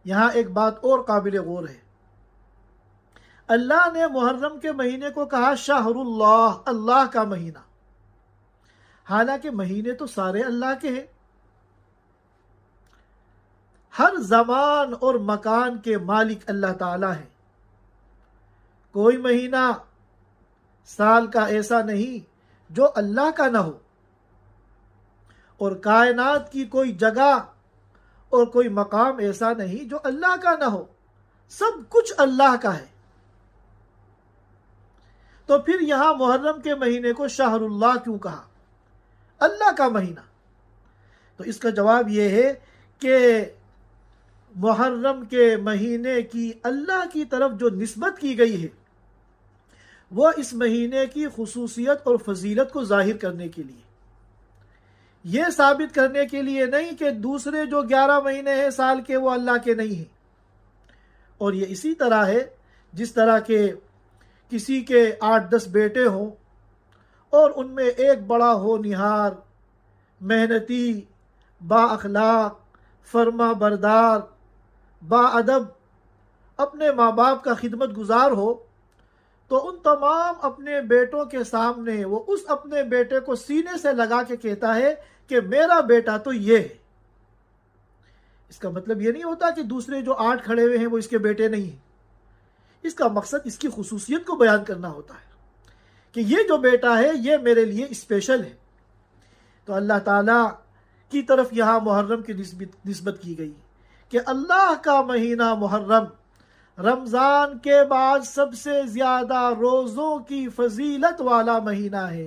यहाँ एक बात और काबिल गौर है। अल्लाह ने मुहर्रम के महीने को कहा शाहरुल्लाह, अल्लाह का महीना, हालांकि महीने तो सारे अल्लाह के हैं। हर जमान और मकान के मालिक अल्लाह ताला है। कोई महीना साल का ऐसा नहीं जो अल्लाह का ना हो, और कायनात की कोई जगह और कोई मकाम ऐसा नहीं जो अल्लाह का ना हो। सब कुछ अल्लाह का है। तो फिर यहां मुहर्रम के महीने को शाहरुल्लाह क्यों कहा, अल्लाह का महीना? तो इसका जवाब यह है कि मुहर्रम के महीने की अल्लाह की तरफ जो निस्बत की गई है वो इस महीने की खुसूसियत और फजीलत को जाहिर करने के लिए, यह साबित करने के लिए नहीं कि दूसरे जो 11 महीने हैं साल के वो अल्लाह के नहीं हैं। और ये इसी तरह है जिस तरह के किसी के 8-10 बेटे हों और उनमें एक बड़ा हो निहार, मेहनती, बाअखलाक, फर्मा बरदार, बाअदब, अपने माँ बाप का खिदमत गुजार हो, तो उन तमाम अपने बेटों के सामने वो उस अपने बेटे को सीने से लगा के कहता है कि मेरा बेटा तो ये है। इसका मतलब ये नहीं होता कि दूसरे जो 8 खड़े हुए हैं वो इसके बेटे नहीं हैं। इसका मकसद इसकी खुसूसियत को बयान करना होता है कि ये जो बेटा है ये मेरे लिए स्पेशल है। तो अल्लाह ताला की तरफ यहाँ मुहर्रम की निस्बत की गई कि अल्लाह का महीना मुहर्रम रमज़ान के बाद सबसे ज़्यादा रोज़ों की फजीलत वाला महीना है।